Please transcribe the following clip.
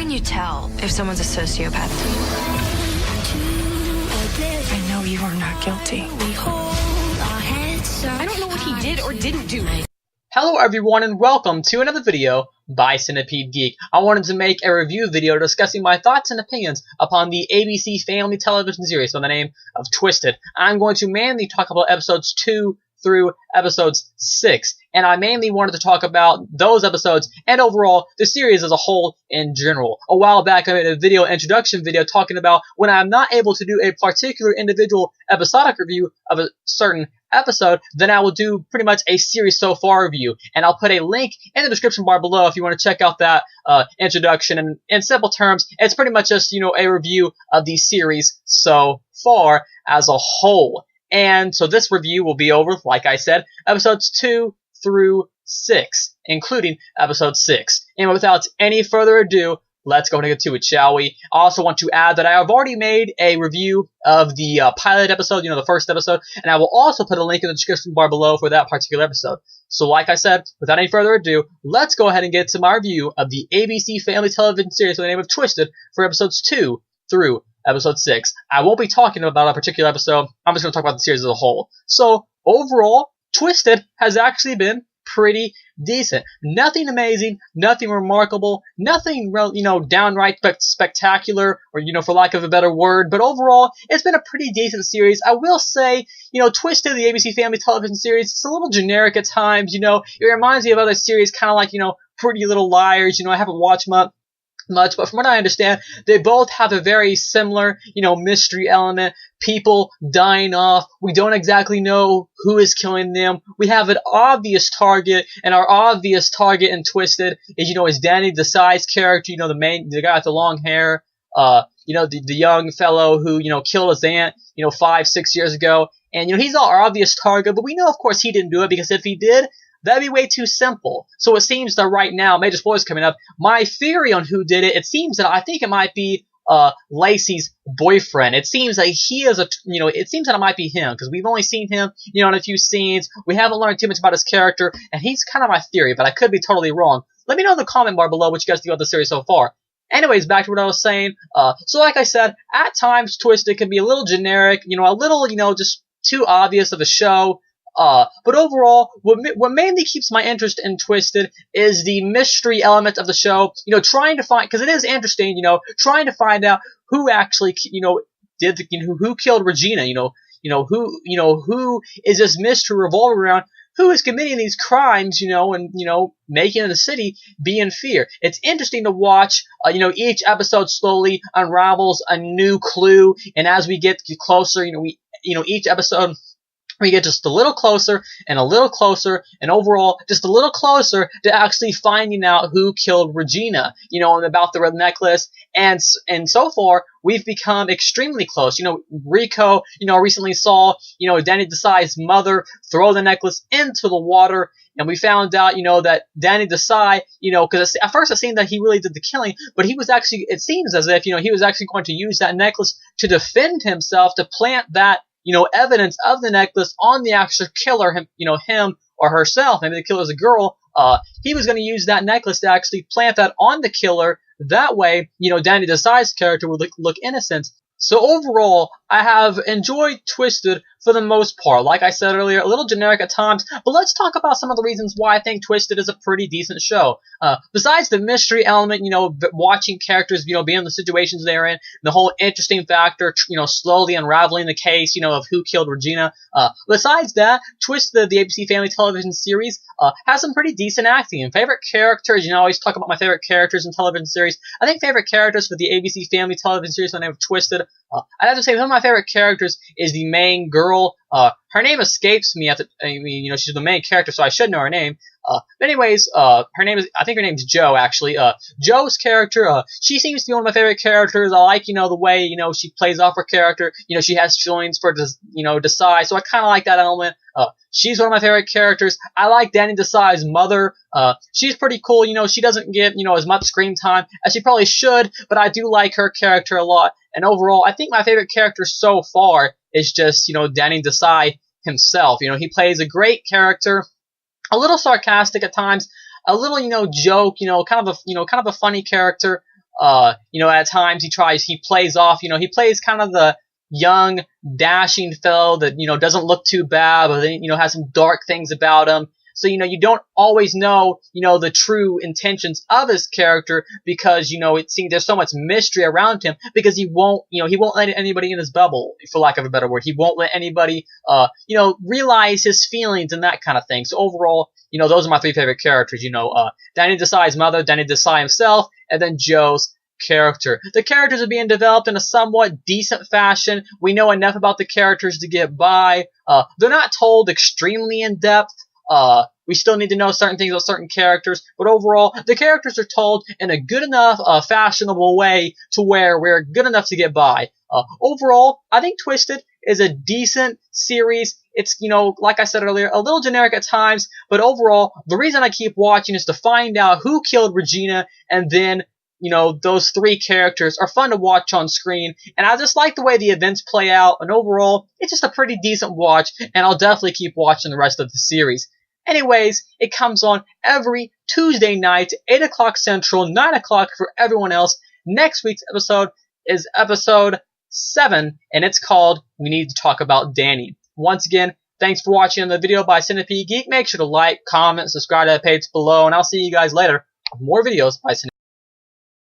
can you tell if someone's a sociopath to you? I know you are not guilty. I don't know what he did or didn't do. Hello everyone and welcome to another video by Centipede Geek. I wanted to make a review video discussing my thoughts and opinions upon the ABC Family television series by the name of Twisted. I'm going to mainly talk about episodes 2 through episodes 6, and I mainly wanted to talk about those episodes and overall the series as a whole in general. A while back I made a video introduction video talking about when I'm not able to do a particular individual episodic review of a certain episode, then I will do pretty much a series so far review, and I'll put a link in the description bar below if you want to check out that introduction. And in simple terms, it's pretty much just, a review of the series so far as a whole. And so this review will be over, like I said, episodes 2 through 6, including episode 6. And without any further ado, let's go and get to it, shall we? I also want to add that I have already made a review of the pilot episode, the first episode, and I will also put a link in the description bar below for that particular episode. So like I said, without any further ado, let's go ahead and get to my review of the ABC Family television series by the name of Twisted for episodes 2 through episode 6. I won't be talking about a particular episode, I'm just going to talk about the series as a whole. So, overall, Twisted has actually been pretty decent. Nothing amazing, nothing remarkable, nothing, downright spectacular, or, for lack of a better word, but overall, it's been a pretty decent series. I will say, Twisted, the ABC Family television series, it's a little generic at times, it reminds me of other series, kind of like, Pretty Little Liars, I haven't watched much, but from what I understand, they both have a very similar, mystery element. People dying off. We don't exactly know who is killing them. We have an obvious target, and our obvious target in Twisted is Danny Desai's character, the guy with the long hair, the young fellow who, killed his aunt, 5-6 years ago. And, he's our obvious target, but we know, of course, he didn't do it, because if he did, that'd be way too simple. So it seems that right now, major spoilers coming up, my theory on who did it, it seems that I think it might be Lacey's boyfriend. It seems that he is it seems that it might be him, because we've only seen him, in a few scenes. We haven't learned too much about his character, and he's kind of my theory, but I could be totally wrong. Let me know in the comment bar below what you guys think about the series so far. Anyways, back to what I was saying. So like I said, at times Twisted can be a little generic, a little, just too obvious of a show. But overall, what mainly keeps my interest in Twisted is the mystery element of the show. Trying to find, because it is interesting, trying to find out who actually, did who killed Regina. Who is this mystery revolving around? Who is committing these crimes, and, making the city be in fear. It's interesting to watch, each episode slowly unravels a new clue, and as we get closer, each episode, we get just a little closer, and overall, just a little closer to actually finding out who killed Regina, and about the red necklace, and so far, we've become extremely close. Rico, recently saw, Danny Desai's mother throw the necklace into the water, and we found out, that Danny Desai, because at first it seemed that he really did the killing, but he was actually, it seems as if, he was actually going to use that necklace to defend himself, to plant that, evidence of the necklace on the actual killer, him or herself. Maybe the killer's a girl. He was going to use that necklace to actually plant that on the killer. That way, Danny Desai's character would look innocent. So overall, I have enjoyed Twisted for the most part. Like I said earlier, a little generic at times, but let's talk about some of the reasons why I think Twisted is a pretty decent show. Besides the mystery element, watching characters, be in the situations they're in, the whole interesting factor, slowly unraveling the case, of who killed Regina. Besides that, Twisted, the ABC Family television series, has some pretty decent acting. And favorite characters, I always talk about my favorite characters in television series. I think favorite characters for the ABC Family television series by the name of Twisted, I'd have to say one of my favorite characters is the main girl. Her name escapes me she's the main character, so I should know her name. But anyways, I think her name's Jo, actually. Jo's character, she seems to be one of my favorite characters. I like, the way, she plays off her character. She has feelings for, Desai, so I kind of like that element. She's one of my favorite characters. I like Danny Desai's mother. She's pretty cool. She doesn't get, as much screen time as she probably should, but I do like her character a lot. And overall, I think my favorite character so far is just, Danny Desai himself. He plays a great character, a little sarcastic at times, a little, joke, kind of a funny character. At times he plays off, he plays kind of the young, dashing fellow that, doesn't look too bad, but then, has some dark things about him. So, you don't always know, the true intentions of his character because, there's so much mystery around him because he won't let anybody in his bubble, for lack of a better word. He won't let anybody, realize his feelings and that kind of thing. So overall, those are my three favorite characters, Danny Desai's mother, Danny Desai himself, and then Joe's character. The characters are being developed in a somewhat decent fashion. We know enough about the characters to get by. They're not told extremely in depth. We still need to know certain things about certain characters, but overall, the characters are told in a good enough, fashionable way to where we're good enough to get by. Overall, I think Twisted is a decent series. It's, like I said earlier, a little generic at times, but overall, the reason I keep watching is to find out who killed Regina, and then those three characters are fun to watch on screen, and I just like the way the events play out, and overall, it's just a pretty decent watch, and I'll definitely keep watching the rest of the series. Anyways, it comes on every Tuesday night, 8 o'clock Central, 9 o'clock for everyone else. Next week's episode is episode 7, and it's called We Need to Talk About Danny. Once again, thanks for watching the video by Centipede Geek. Make sure to like, comment, subscribe to the page below, and I'll see you guys later with more videos by Centipede.